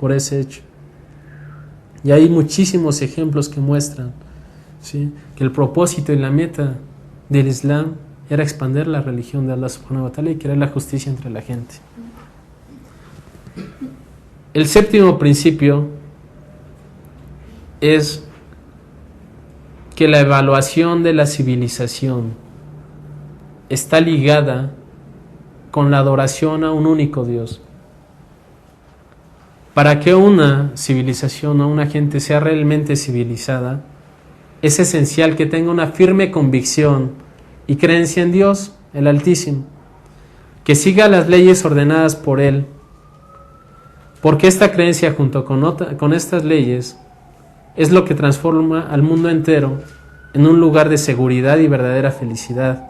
por ese hecho. Y hay muchísimos ejemplos que muestran, ¿sí?, que el propósito y la meta del Islam era expandir la religión de Allah subhanahu wa ta'ala y crear la justicia entre la gente. El séptimo principio es que la evaluación de la civilización está ligada con la adoración a un único Dios. Para que una civilización o una gente sea realmente civilizada, es esencial que tenga una firme convicción y creencia en Dios, el Altísimo, que siga las leyes ordenadas por Él, porque esta creencia junto con estas leyes es lo que transforma al mundo entero en un lugar de seguridad y verdadera felicidad.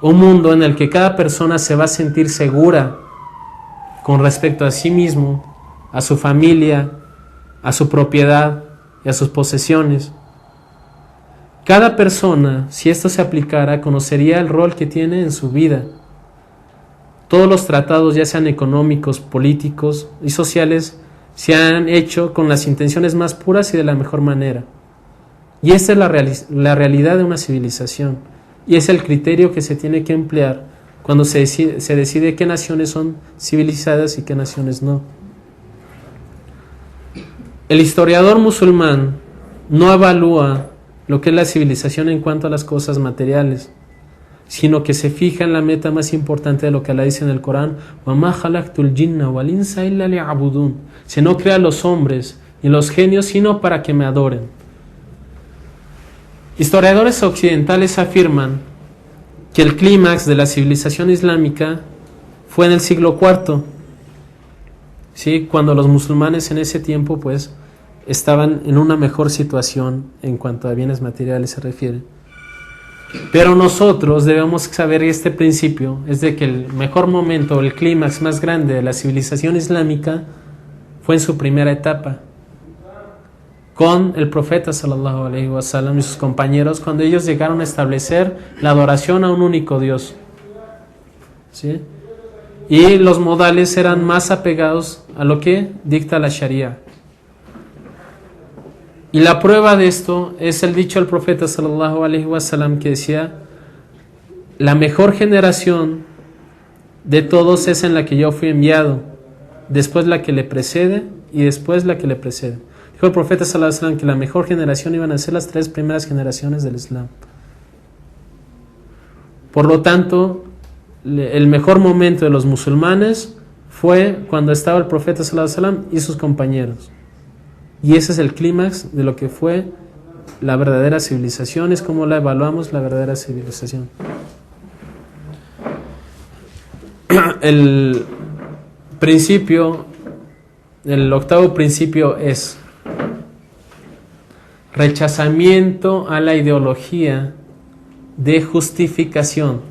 Un mundo en el que cada persona se va a sentir segura con respecto a sí mismo, a su familia, a su propiedad y a sus posesiones. Cada persona, si esto se aplicara, conocería el rol que tiene en su vida. Todos los tratados, ya sean económicos, políticos y sociales, se han hecho con las intenciones más puras y de la mejor manera. Y esta es la realidad de una civilización. Y es el criterio que se tiene que emplear cuando se decide qué naciones son civilizadas y qué naciones no. El historiador musulmán no evalúa lo que es la civilización en cuanto a las cosas materiales, sino que se fija en la meta más importante de lo que Allah dice en el Corán: وَمَا خَلَقْتُ الْجِنَّ وَالْإِنسَ إِلَّا لِيَعْبُدُونَ. Se no crea a los hombres y los genios sino para que me adoren. Historiadores occidentales afirman que el clímax de la civilización islámica fue en el siglo IV, ¿sí?, cuando los musulmanes en ese tiempo pues estaban en una mejor situación en cuanto a bienes materiales se refiere. Pero nosotros debemos saber este principio, es de que el mejor momento, el clímax más grande de la civilización islámica fue en su primera etapa, con el profeta sallallahu alaihi wasallam y sus compañeros, cuando ellos llegaron a establecer la adoración a un único Dios, ¿sí?, y los modales eran más apegados a lo que dicta la Sharia. Y la prueba de esto es el dicho del profeta sallallahu alaihi wasallam, que decía: la mejor generación de todos es en la que yo fui enviado, después la que le precede y después la que le precede. Dijo el profeta sallallahu alaihi wasallam que la mejor generación iban a ser las 3 primeras generaciones del Islam. Por lo tanto, el mejor momento de los musulmanes fue cuando estaba el profeta sallallahu alaihi wasallam y sus compañeros. Y ese es el clímax de lo que fue la verdadera civilización. Es como la evaluamos, la verdadera civilización. El principio, el octavo principio es rechazamiento a la ideología de justificación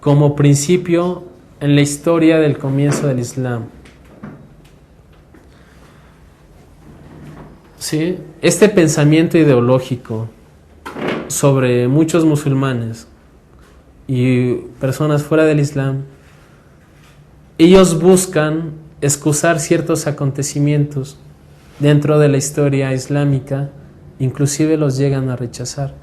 como principio en la historia del comienzo del Islam. ¿Sí? Este pensamiento ideológico sobre muchos musulmanes y personas fuera del Islam, ellos buscan excusar ciertos acontecimientos dentro de la historia islámica, inclusive los llegan a rechazar.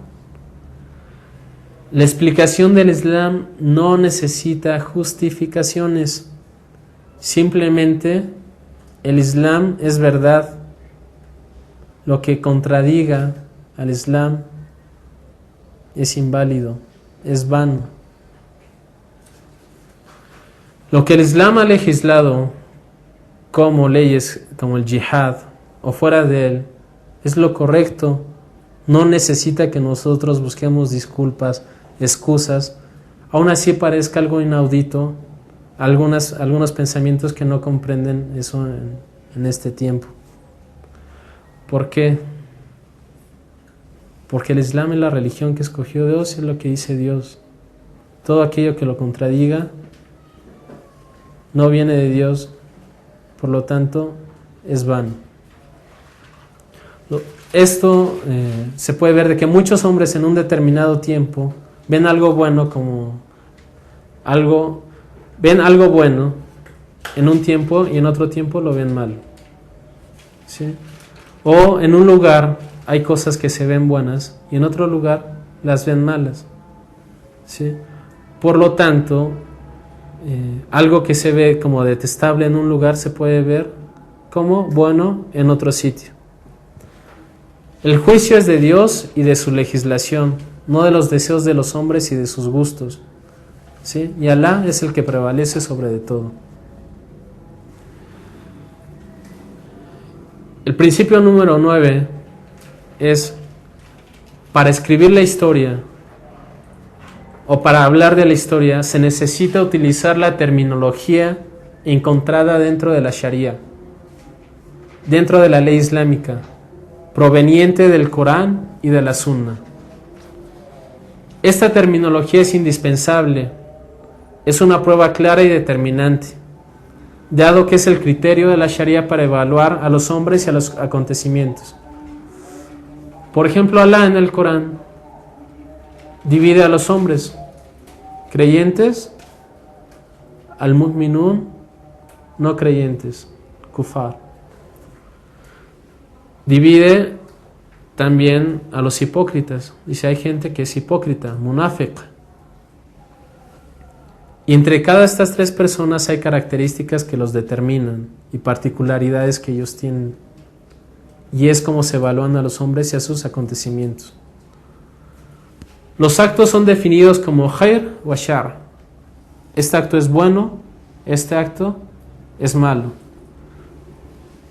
La explicación del Islam no necesita justificaciones, simplemente el Islam es verdad. Lo que contradiga al Islam es inválido, es vano. Lo que el Islam ha legislado como leyes, como el yihad o fuera de él, es lo correcto. No necesita que nosotros busquemos disculpas, excusas. Aún así parezca algo inaudito, algunos pensamientos que no comprenden eso en este tiempo. ¿Por qué? Porque el Islam es la religión que escogió Dios, es lo que dice Dios. Todo aquello que lo contradiga no viene de Dios, por lo tanto es vano. Esto se puede ver de que muchos hombres en un determinado tiempo ven algo bueno en un tiempo y en otro tiempo lo ven mal. ¿Sí? O en un lugar hay cosas que se ven buenas y en otro lugar las ven malas. ¿Sí? Por lo tanto, algo que se ve como detestable en un lugar se puede ver como bueno en otro sitio. El juicio es de Dios y de su legislación, no de los deseos de los hombres y de sus gustos. ¿Sí? Y Alá es el que prevalece sobre de todo. El principio número 9 es: para escribir la historia o para hablar de la historia se necesita utilizar la terminología encontrada dentro de la Sharia, dentro de la ley islámica, proveniente del Corán y de la Sunna. Esta terminología es indispensable, es una prueba clara y determinante, dado que es el criterio de la Sharia para evaluar a los hombres y a los acontecimientos. Por ejemplo, Alá en el Corán divide a los hombres: creyentes, al-mu'minun, no creyentes, kufar. Divide también a los hipócritas. Dice, hay gente que es hipócrita, munafiq. Y entre cada estas tres personas hay características que los determinan y particularidades que ellos tienen. Y es como se evalúan a los hombres y a sus acontecimientos. Los actos son definidos como khair wa shar. Este acto es bueno, este acto es malo.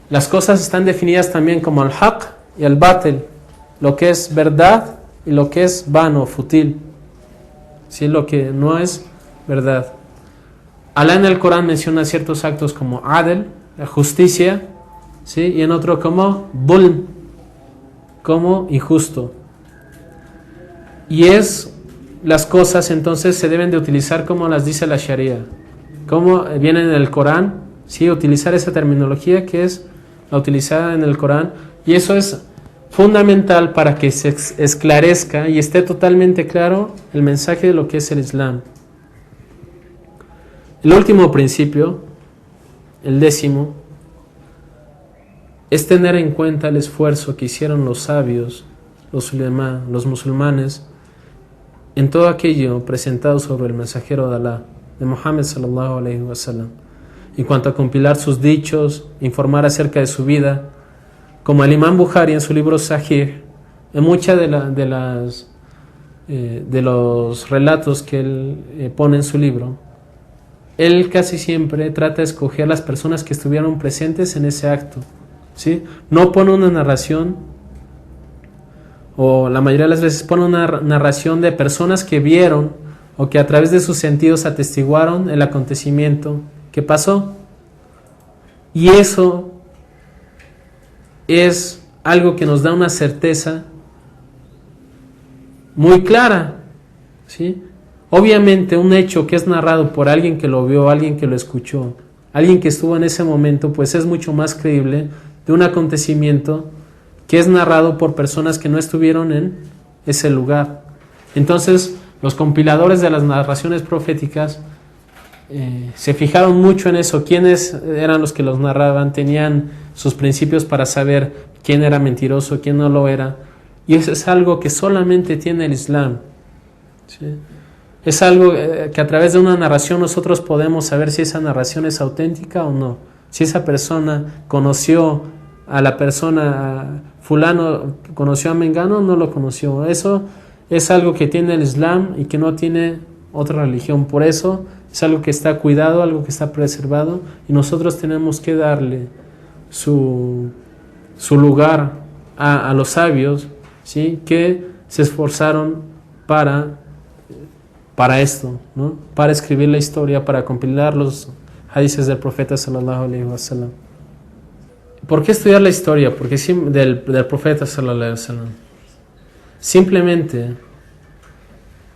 Las cosas están definidas también como el haq y el batil, lo que es verdad y lo que es vano, fútil. ¿Sí? Lo que no es verdad. Alá en el Corán menciona ciertos actos como adl, la justicia, ¿sí? Y en otro como bulm, como injusto. Y las cosas entonces se deben de utilizar como las dice la Sharia, como viene en el Corán, ¿sí? Utilizar esa terminología que es la utilizada en el Corán, y eso es fundamental para que se esclarezca y esté totalmente claro el mensaje de lo que es el Islam. El último principio, el 10º, es tener en cuenta el esfuerzo que hicieron los sabios, los ulemá, los musulmanes, en todo aquello presentado sobre el mensajero de Alá, de Muhammad sallallahu alaihi wasallam, en cuanto a compilar sus dichos, informar acerca de su vida, como el Imam Bukhari en su libro Sahih, en muchas de los relatos que él pone en su libro, él casi siempre trata de escoger las personas que estuvieron presentes en ese acto, ¿sí? No pone una narración, o la mayoría de las veces pone una narración de personas que vieron o que a través de sus sentidos atestiguaron el acontecimiento que pasó. Y eso es algo que nos da una certeza muy clara, ¿sí? Obviamente un hecho que es narrado por alguien que lo vio, alguien que lo escuchó, alguien que estuvo en ese momento, pues es mucho más creíble de un acontecimiento que es narrado por personas que no estuvieron en ese lugar. Entonces, los compiladores de las narraciones proféticas se fijaron mucho en eso, quiénes eran los que los narraban, tenían sus principios para saber quién era mentiroso, quién no lo era, y eso es algo que solamente tiene el Islam, ¿sí? Es algo que a través de una narración nosotros podemos saber si esa narración es auténtica o no, si esa persona conoció a la persona, fulano conoció a Mengano o no lo conoció. Eso es algo que tiene el Islam y que no tiene otra religión. Por eso es algo que está cuidado, algo que está preservado, y nosotros tenemos que darle su lugar a los sabios, ¿sí? Que se esforzaron para esto, ¿no? Para escribir la historia, para compilar los hadices del profeta sallallahu alaihi wasallam. ¿Por qué estudiar la historia? Porque del profeta sallallahu alaihi wasallam. Simplemente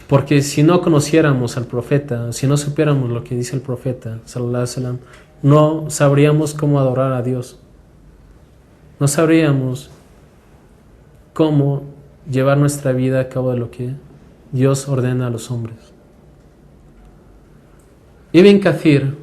porque si no conociéramos al profeta, si no supiéramos lo que dice el profeta sallallahu alaihi wasallam, no sabríamos cómo adorar a Dios. No sabríamos cómo llevar nuestra vida a cabo de lo que Dios ordena a los hombres. Ibn Kathir